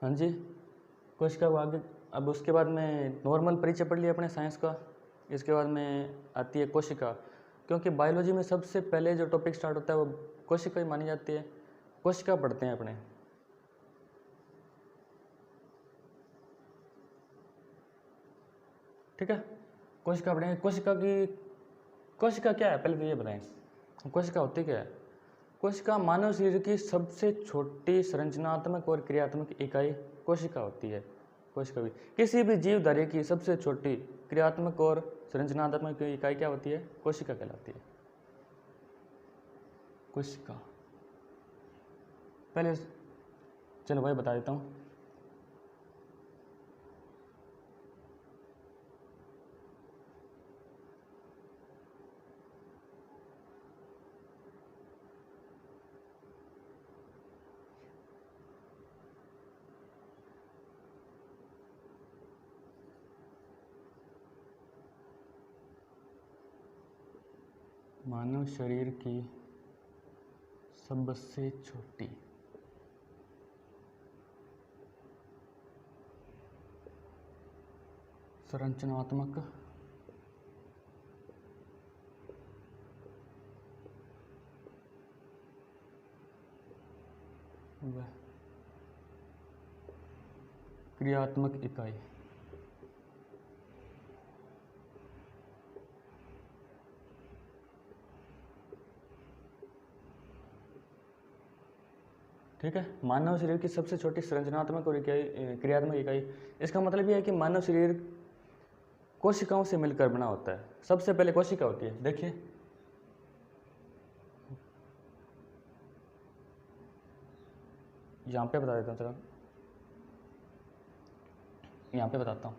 हाँ जी, कोशिका को आगे अब उसके बाद में नॉर्मल परिचय पढ़ लिया अपने साइंस का। इसके बाद में आती है कोशिका, क्योंकि बायोलॉजी में सबसे पहले जो टॉपिक स्टार्ट होता है वो कोशिका ही मानी जाती है। कोशिका पढ़ते हैं अपने। ठीक है, कोशिका पढ़ेंगे। कोशिका क्या है पहले तो ये बताएं, कोशिका होती क्या है। कोशिका मानव शरीर की सबसे छोटी संरचनात्मक और क्रियात्मक इकाई कोशिका होती है। कोशिका भी किसी भी जीवधारी की सबसे छोटी क्रियात्मक और संरचनात्मक इकाई क्या होती है, कोशिका कहलाती है। कोशिका पहले चलो भाई बता देता हूँ। मानव शरीर की सबसे छोटी संरचनात्मक व क्रियात्मक इकाई ठीक है। मानव शरीर की सबसे छोटी संरचनात्मक और क्रियात्मक इकाई, इसका मतलब यह है कि मानव शरीर कोशिकाओं से मिलकर बना होता है। सबसे पहले कोशिका होती है। देखिए यहाँ पे बता देता हूँ, चलो यहाँ पे बताता हूँ।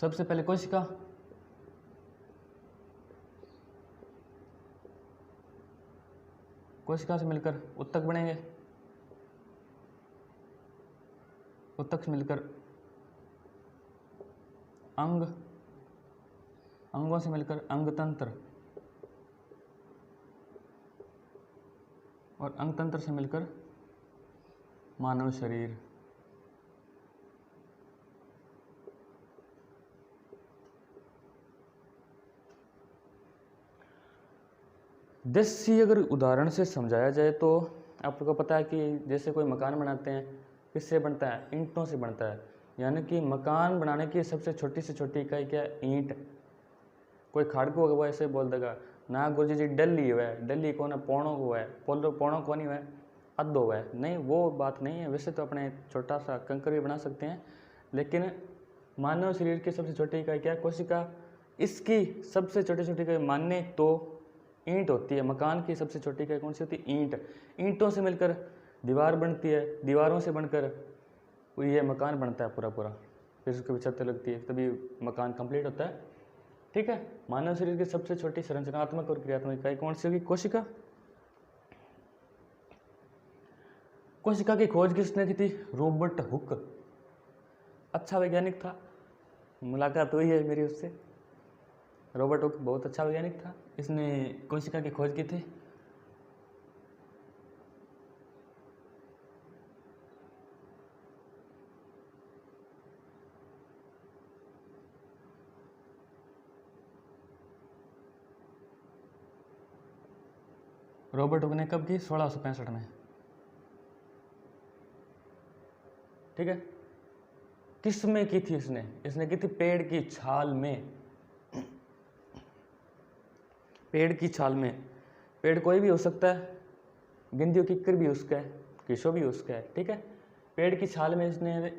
सबसे पहले कोशिका, कोशिका से मिलकर उत्तक बनेंगे, उत्तक से मिलकर अंग, अंगों से मिलकर अंगतंत्र और अंगतंत्र से मिलकर मानव शरीर। देसी अगर उदाहरण से समझाया जाए तो आपको पता है कि जैसे कोई मकान बनाते हैं, किससे बनता है, ईंटों से बनता है। यानी कि मकान बनाने की सबसे छोटी से छोटी इकाई क्या है, ईंट। कोई खाड़को हुआ ऐसे बोल देगा ना गुरुजी जी डली हुआ है, डली कौन है, पौणों को है, पौणों को नहीं हुआ है, अद्धो हुआ है। नहीं, वो बात नहीं है। वैसे तो अपने छोटा सा कंकर भी बना सकते हैं, लेकिन मानव शरीर की सबसे छोटी इकाई क्या है, कोशिका। इसकी सबसे छोटी छोटी इकाई माने तो ईंट होती है। मकान की सबसे छोटी इकाई कौन सी होती है, ईंट। ईंटों से मिलकर दीवार बनती है, दीवारों से बनकर ये मकान बनता है पूरा पूरा। फिर उसके भी छत लगती है, तभी मकान कंप्लीट होता है। ठीक है, मानव शरीर की सबसे छोटी संरचनात्मक और क्रियात्मक इकाई कौन सी होगी, कोशिका। कोशिका की खोज किसने की थी, रॉबर्ट हुक। अच्छा वैज्ञानिक था, मुलाकात हुई है मेरी उससे। रॉबर्ट हुक बहुत अच्छा वैज्ञानिक था, इसने कोशिका की खोज की थी। रॉबर्ट हुक ने कब की, 1665 में। ठीक है, किस में की थी इसने, इसने की थी पेड़ की छाल में। पेड़ की छाल में। पेड़ कोई भी हो सकता है, गिंदियों किक्कर भी उसका है, किशो भी उसका है। ठीक है, पेड़ की छाल में इसने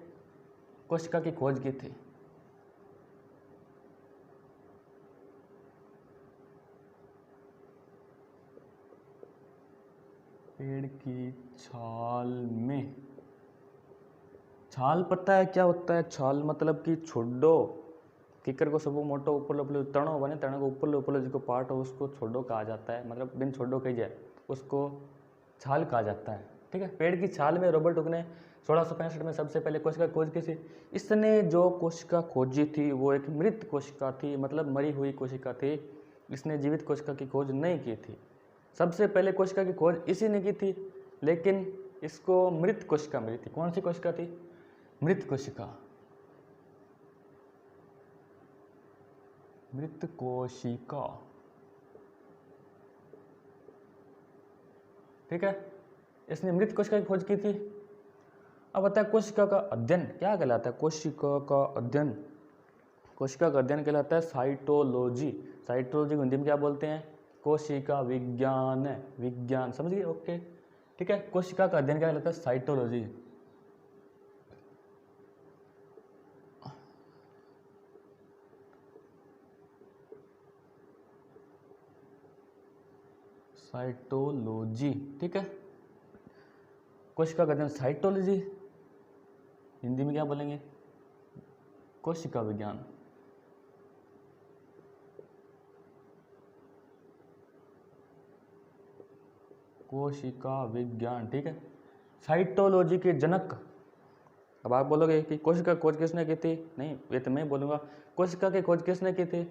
कोशिका की खोज की थी। पेड़ की छाल में। छाल पता है क्या होता है, छाल मतलब कि छोडो। किकर को सब मोटो ऊपर तणो बने, तणो को ऊपर जिसको पार्ट हो उसको छोडो कहा जाता है। मतलब बिन छोडो कही जाए उसको छाल कहा जाता है। ठीक है, पेड़ की छाल में रॉबर्ट हुक ने 1665 में सबसे पहले कोशिका खोज की थी। इसने जो कोशिका खोजी थी वो एक मृत कोशिका थी, मतलब मरी हुई कोशिका थी। इसने जीवित कोशिका की खोज नहीं की थी। सबसे पहले कोशिका की खोज इसी ने की थी, लेकिन इसको मृत कोशिका मिली थी। कौन सी कोशिका थी, मृत कोशिका, मृत कोशिका, ठीक है, इसने मृत कोशिका की खोज की थी। अब बताया कोशिका का अध्ययन क्या कहलाता है? कोशिका का अध्ययन, कोशिका का अध्ययन कहलाता है साइटोलॉजी। साइटोलॉजी को हिंदी में क्या बोलते हैं? कोशिका विज्ञान, विज्ञान, समझ गए? ओके, ठीक है। कोशिका का अध्ययन क्या कहलाता है? साइटोलॉजी। साइटोलॉजी, ठीक है, कोशिका का अध्ययन साइटोलॉजी, हिंदी में क्या बोलेंगे? कोशिका विज्ञान। कोशिका विज्ञान, ठीक है। साइटोलॉजी के जनक, अब आप बोलोगे कि कोशिका खोज किसने की थी? नहीं, ये तो मैं बोलूँगा। कोशिका की खोज किसने की थी?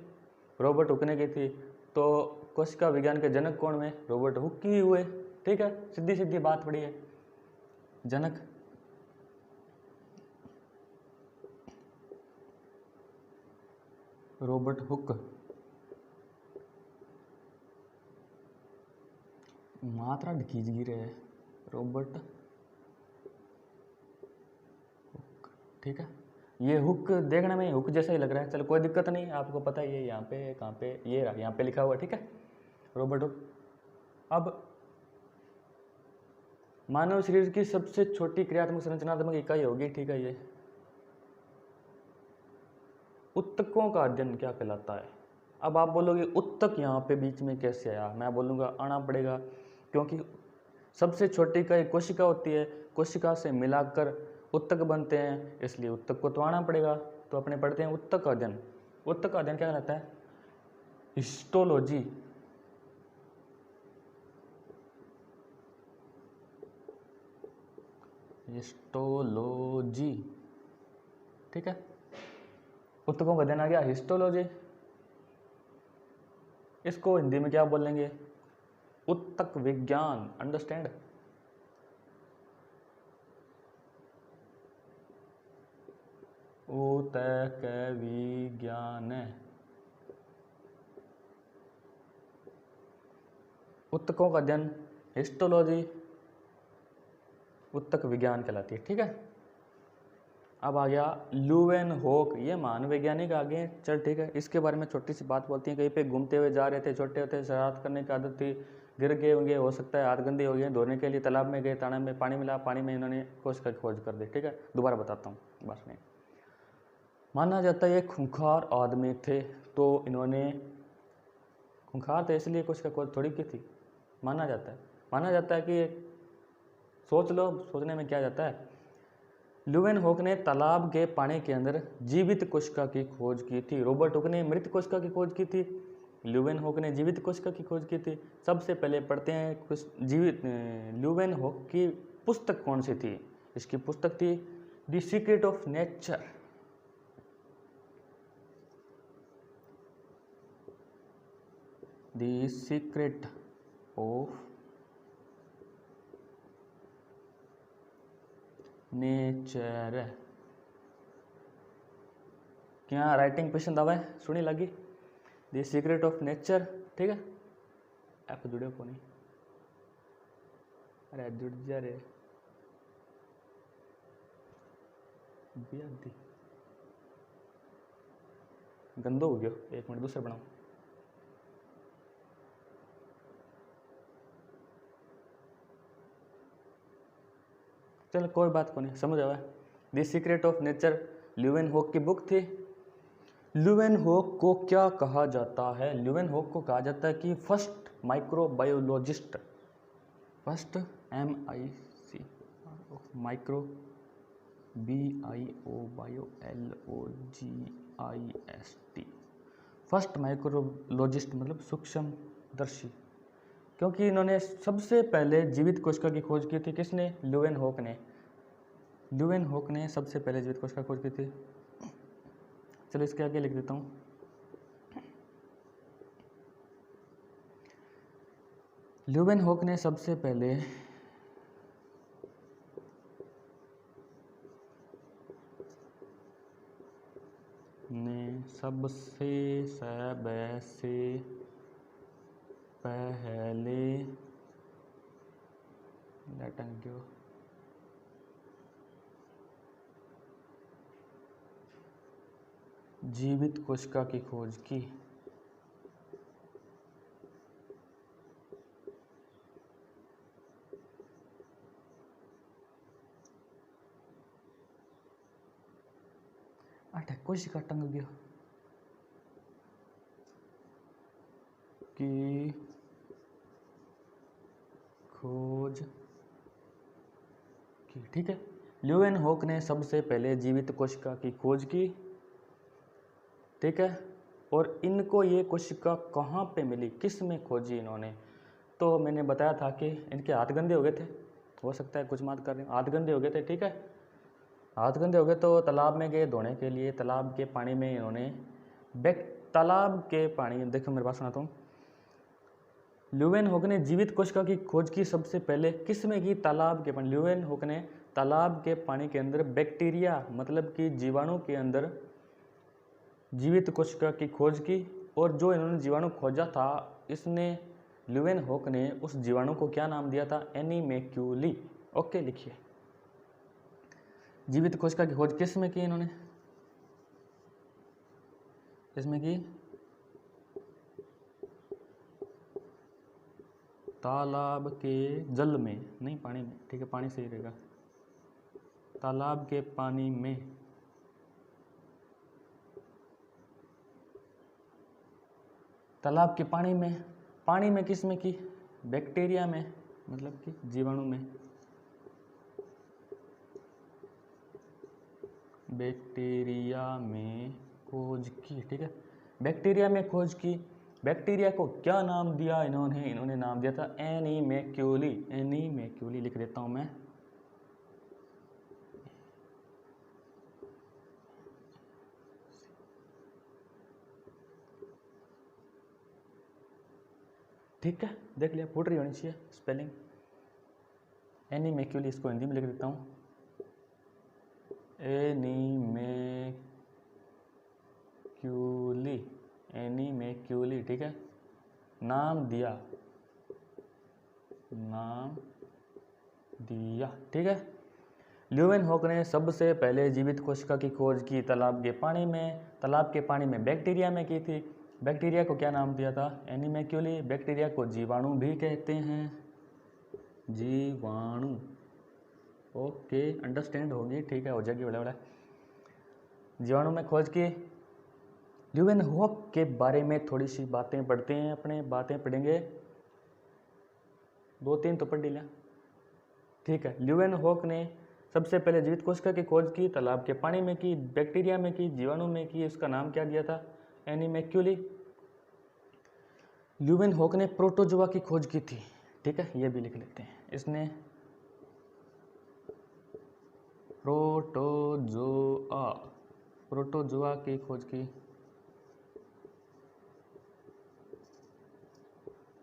रॉबर्ट हुक ने की थी। तो कोशिका विज्ञान के जनक कौन हुए? रॉबर्ट हुक ही हुए, ठीक है, सीधी सीधी बात पड़ी है। जनक रॉबर्ट हुक, मात्रा खींच गिरे है, रॉबर्ट हुक, ठीक है। ये हुक देखने में हुक जैसा ही लग रहा है, चलो कोई दिक्कत नहीं, आपको पता ही है यहाँ पे कहाँ पे, ये रहा, यहाँ पे लिखा हुआ है, ठीक है, रॉबर्ट हुक। अब मानव शरीर की सबसे छोटी क्रियात्मक संरचनात्मक इकाई होगी, ठीक है, ये उत्तकों का अध्ययन क्या कहलाता है? अब आप बोलोगे उत्तक यहाँ पे बीच में कैसे आया? मैं बोलूँगा आना पड़ेगा, क्योंकि सबसे छोटी इकाई कोशिका होती है, कोशिका से मिलाकर उत्तक बनते हैं, इसलिए उत्तक को तो आना पड़ेगा। तो अपने पढ़ते हैं उत्तक का अध्ययन। उत्तक का अध्ययन क्या कहलाता है? हिस्टोलॉजी, हिस्टोलॉजी, ठीक है, उत्तकों का अध्ययन आ गया हिस्टोलॉजी। इसको हिंदी में क्या बोलेंगे? उत्तक विज्ञान, अंडरस्टैंड? उत्तक विज्ञान, उत्तकों का अध्ययन हिस्टोलॉजी, उत्तक विज्ञान कहलाती है, ठीक है। अब आ गया ल्यूवेनहोक, ये महान वैज्ञानिक आ गए, चल ठीक है, इसके बारे में छोटी सी बात बोलती हैं। कहीं पे घूमते हुए जा रहे थे, छोटे होते शरारत करने की आदत थी, गिर गए होंगे, हो सकता है हाथ गंदे हो गए, धोने के लिए तालाब में गए, तालाब में पानी मिला, पानी में इन्होंने कोशिका की खोज कर दी, ठीक है। दोबारा बताता हूँ, बस नहीं, माना जाता है ये खूंखार आदमी थे, तो इन्होंने खूंखार थे इसलिए कोशिका खोज थोड़ी की थी, माना जाता है कि सोच लो, सोचने में क्या जाता है। ल्यूवेनहोक ने तालाब के पानी के अंदर जीवित कोशिका की खोज की थी, रॉबर्ट हुक ने मृत कोशिका की खोज की थी, ल्यूवेनहोक ने जीवित कोशिका की खोज की थी। सबसे पहले पढ़ते हैं कुछ जीवित ल्यूवेनहोक की पुस्तक कौन सी थी? इसकी पुस्तक थी the secret of nature, the secret of nature. क्या राइटिंग पसंद आवा है? सुनी लगी? द सीक्रेट ऑफ नेचर, ठीक है। ऐप जुड़े को नहीं, अरे जुड़ जा रे बेअदबी, गंदो हो गयो, एक मिनट दूसरा बनाओ। चल कोई बात को नहीं, समझ आवा। द सीक्रेट ऑफ नेचर ल्यूवेनहोक की बुक थी। ल्यूवेनहोक को क्या कहा जाता है? ल्यूवेनहोक को कहा जाता है कि first microbiologist, first MIC micro BIOLOGIST, first micrologist मतलब सूक्ष्मदर्शी, क्योंकि इन्होंने सबसे पहले जीवित कोशिका की खोज की थी। किसने? ल्यूवेनहोक ने। ल्यूवेनहोक ने सबसे पहले जीवित कोशिका की खोज की थी। चलो इसके आगे लिख देता हूँ। ल्यूवेनहोक ने सबसे पहले सबसे पहले जीवित कोशिका की खोज की। कोशिका टंग गया की खोज की। ठीक है, ल्यूवेनहॉक ने सबसे पहले जीवित कोशिका की खोज की। ठीक है, और इनको ये कोशिका कहाँ पे मिली, किस में खोजी इन्होंने? तो मैंने बताया था कि इनके हाथ गंदे हो गए थे, हो सकता है कुछ बात कर रहे हैं, हाथ गंदे हो गए थे। ठीक है, हाथ गंदे हो गए तो तालाब में गए धोने के लिए। तालाब के पानी में इन्होंने तालाब के पानी, देखो मेरे पास सुनाता हूँ। ल्यूवेनहॉक ने जीवित कोशिका की खोज की सबसे पहले किस में की? तालाब के पानी। ल्यूवेनहॉक ने तालाब के पानी के अंदर बैक्टीरिया मतलब कि जीवाणु के अंदर जीवित कोशिका की खोज की। और जो इन्होंने जीवाणु खोजा था, इसने ल्यूवेनहॉक ने उस जीवाणु को क्या नाम दिया था? एनीमेक्यूली। ओके, लिखिए जीवित कोशिका की खोज किस में की इन्होंने? इसमें की तालाब के जल में, नहीं पानी में। ठीक है, पानी सही रहेगा। तालाब के पानी में। तालाब के पानी में, पानी में किस में की? बैक्टीरिया में, मतलब कि जीवाणु में। बैक्टीरिया में खोज की। ठीक है, बैक्टीरिया में खोज की। बैक्टीरिया को क्या नाम दिया इन्होंने? इन्होंने नाम दिया था एनीमेक्यूली। एनीमेक्यूली लिख देता हूं मैं। ठीक है, देख लिया, फुट रही होनी चाहिए स्पेलिंग। एनीमेक्यूली, इसको हिंदी में लिख देता हूँ, एनीमेक्यूली। एनीमेक्यूली। ठीक है, नाम दिया, नाम दिया। ठीक है, ल्यूवेनहॉक ने सबसे पहले जीवित कोशिका की खोज की तालाब के पानी में। तालाब के पानी में बैक्टीरिया में की थी। बैक्टीरिया को क्या नाम दिया था? एनीमेक्यूली। बैक्टीरिया को जीवाणु भी कहते हैं, जीवाणु। ओके, अंडरस्टैंड होगी। ठीक है, हो जाएगी बड़ा बड़ा। जीवाणु में खोज की। ल्यूवेनहॉक के बारे में थोड़ी सी बातें पढ़ते हैं, अपने बातें पढ़ेंगे, 2-3 तो पढ़ लिया। ठीक है, ल्यूवेनहॉक ने सबसे पहले जीवित कोशिका की खोज की, तालाब के पानी में की, बैक्टीरिया में की, जीवाणु में की। उसका नाम क्या दिया था? एनीमेक्यूली। ल्यूवेनहॉक ने प्रोटोजोआ की खोज की थी। ठीक है, ये भी लिख लेते हैं। इसने प्रोटोजोआ की खोज की।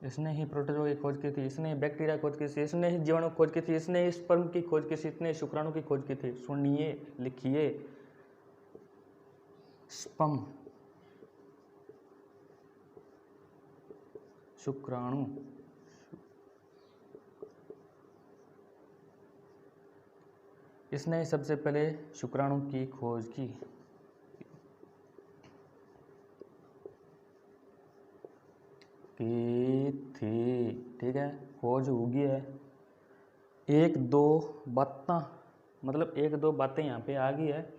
इसने ही प्रोटोजोआ की खोज की थी, इसने बैक्टीरिया खोज की थी, इसने ही जीवाणु खोज की थी, इसने ही स्पर्म की खोज की थी, इसने शुक्राणु की खोज की थी। सुनिए, लिखिए, स्पर्म, शुक्राणु। इसने सबसे पहले शुक्राणु की खोज की। थी। ठीक है, खोज होगी है। 1-2 बातें, मतलब 1-2 बातें यहाँ पे आ गई है।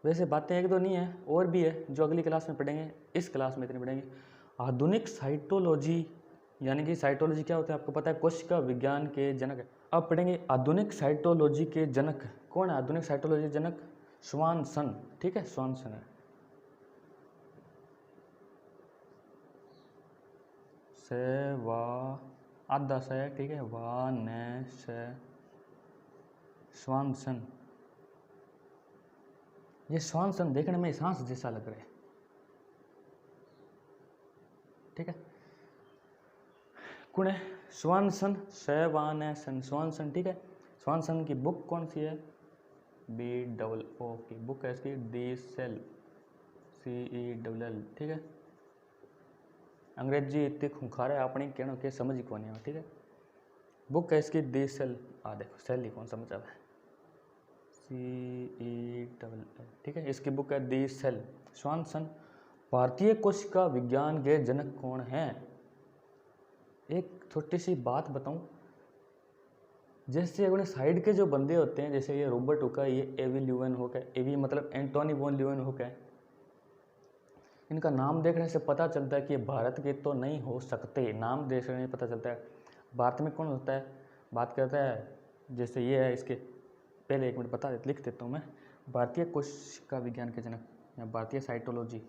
वैसे बातें 1-2 नहीं है, और भी है जो अगली क्लास में पढ़ेंगे। इस क्लास में इतनी पढ़ेंगे। आधुनिक साइटोलॉजी, यानी कि साइटोलॉजी क्या होता है आपको पता है? कोशिका विज्ञान के जनक है। अब पढ़ेंगे आधुनिक साइटोलॉजी के जनक। कौन है आधुनिक साइटोलॉजी जनक? स्वानसन। ठीक है, स्वानसन है। से वा आधा से, ठीक है, वा ने से स्वानसन। ये स्वानसन देखने में सांस जैसा लग रहा है। ठीक है, कौन है? स्वानसन, सेवानेसन, स्वानसन। ठीक है, स्वानसन की बुक कौन सी है? BOO की बुक है इसकी, दी सेल CELL, ठीक है। अंग्रेजी इतनी खुंखार है अपनी कहना के समझ ही कौन है, ठीक है। बुक है इसकी दी सेल, देखो सेल ही कौन समझ आवे, CELL, ठीक है। इसकी बुक है दी सेल। स्वानसन भारतीय कोशिका विज्ञान के जनक कौन हैं? एक छोटी सी बात बताऊं, जैसे अपने साइड के जो बंदे होते हैं, जैसे ये रॉबर्ट हुक है, ये एवी ल्यूवेनहॉक है, एवी मतलब एंटोनी वॉन ल्यूवेनहॉक है, इनका नाम देखने से पता चलता है कि ये भारत के तो नहीं हो सकते। नाम देखने से पता चलता है भारत में कौन होता है, बात करता है। जैसे ये है, इसके पहले एक मिनट बता लिख देता हूँ मैं। भारतीय कोशिका विज्ञान के जनक या भारतीय साइटोलॉजी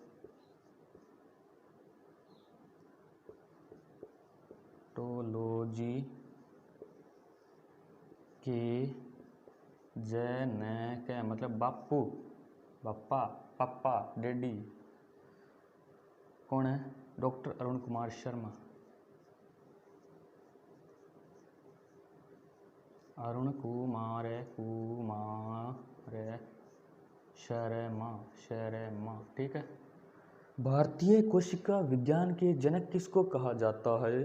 के जनक है, मतलब बापू, पापा, पापा, डैडी, कौन है? डॉक्टर अरुण कुमार शर्मा। अरुण कुमार शर्मा, ठीक है। भारतीय कोशिका विज्ञान के जनक किसको कहा जाता है?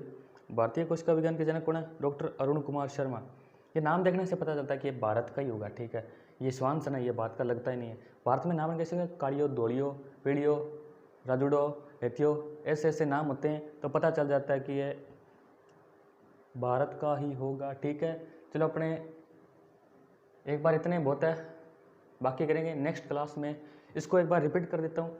भारतीय कोशिका विज्ञान के जनक कौन है? डॉक्टर अरुण कुमार शर्मा। ये नाम देखने से पता चलता है कि ये भारत का ही होगा, ठीक है। ये स्वानसन है, ये बात का लगता ही नहीं है। भारत में नाम कैसे है? कालियो, धोलियो, पीड़ियो, राजुडो, हेथियो, ऐसे ऐसे नाम होते हैं, तो पता चल जाता है कि ये भारत का ही होगा, ठीक है। चलो अपने एक बार इतने बहुत है, बाकी करेंगे नेक्स्ट क्लास में। इसको एक बार रिपीट कर देता हूँ।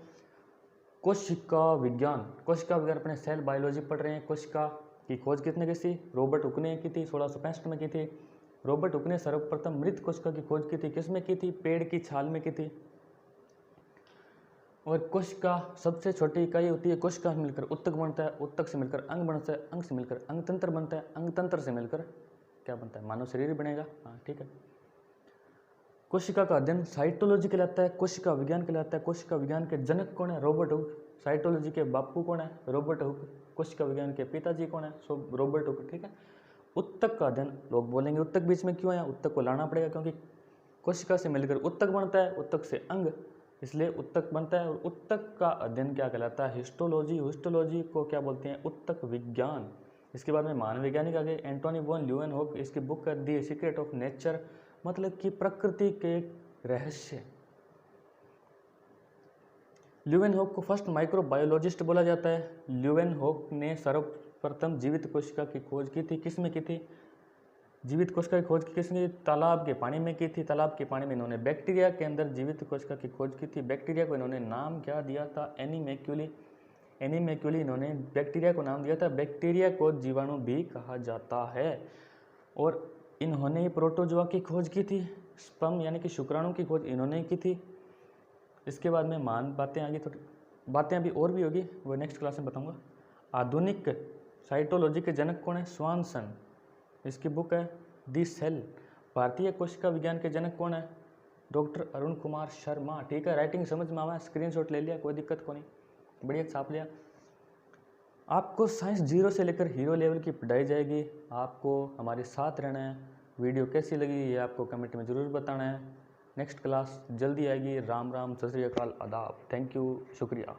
कोशिका विज्ञान अपने सेल बायोलॉजी पढ़ रहे हैं। कोशिका की खोज किसने की थी? रॉबर्ट हुक ने की थी, 1665 में की थी। रॉबर्ट हुक ने सर्वप्रथम मृत कोशिका की खोज की थी, किसमें की थी? पेड़ की छाल में की थी। और कोशिका सबसे छोटी इकाई होती है। कोशिका से मिलकर उत्तक बनता है, उत्तक से मिलकर अंग बनता है, अंग से मिलकर अंगतंत्र बनता है, अंगतंत्र से मिलकर क्या बनता है? मानव शरीर बनेगा, हाँ ठीक है। कोशिका का अध्ययन साइटोलॉजी कहलाता है, कोशिका विज्ञान कहलाता है। कोशिका विज्ञान के जनक कौन है? Robert Hooke. साइटोलॉजी के बापू कौन है? Robert Hooke. कोशिका विज्ञान के पिताजी कौन है? रॉबर्ट हुक, ठीक है। उत्तक का अध्ययन, लोग बोलेंगे उत्तक बीच में क्यों आया? उत्तक को लाना पड़ेगा, क्योंकि कोशिका से मिलकर उत्तक बनता है, उत्तक से अंग, इसलिए उत्तक बनता है। और उत्तक का अध्ययन क्या कहलाता है? हिस्टोलॉजी। हिस्टोलॉजी को क्या बोलते हैं? उत्तक विज्ञान। इसके बाद में महान वैज्ञानिक आ गए, एंटोनी वॉन ल्यूवेनहॉक। इसकी बुक है द सीक्रेट ऑफ नेचर, मतलब कि प्रकृति के रहस्य। ल्यूवेनहॉक को फर्स्ट माइक्रोबायोलॉजिस्ट बोला जाता है। ल्यूवेनहॉक ने सर्वप्रथम जीवित कोशिका की खोज की थी, किसमें की थी? जीवित कोशिका की खोज की किसने? तालाब के पानी में की थी। तालाब के पानी में इन्होंने बैक्टीरिया के अंदर जीवित कोशिका की खोज की थी। बैक्टीरिया को इन्होंने नाम क्या दिया था? एनीमैक्यूली। एनीमैक्यूली इन्होंने बैक्टीरिया को नाम दिया था। बैक्टीरिया को जीवाणु भी कहा जाता है। और इन्होंने प्रोटोजोआ की खोज की थी। स्पर्म यानी कि शुक्राणु की खोज इन्होंने की थी। इसके बाद में महान बातें आगे, थोड़ी बातें अभी और भी होगी, वो नेक्स्ट क्लास में बताऊंगा। आधुनिक साइटोलॉजी के जनक कौन है? स्वानसन। इसकी बुक है दी सेल। भारतीय कोशिका विज्ञान के जनक कौन है? डॉक्टर अरुण कुमार शर्मा, ठीक है। राइटिंग समझ में आवा, स्क्रीनशॉट ले लिया, कोई दिक्कत को नहीं, बढ़िया छाप लिया। आपको साइंस 0 से लेकर हीरो लेवल की पढ़ाई जाएगी। आपको हमारे साथ रहना है। वीडियो कैसी लगी ये आपको कमेंट में ज़रूर बताना है। नेक्स्ट क्लास जल्दी आएगी। राम राम, सत श्री अकाल, आदाब, थैंक यू, शुक्रिया।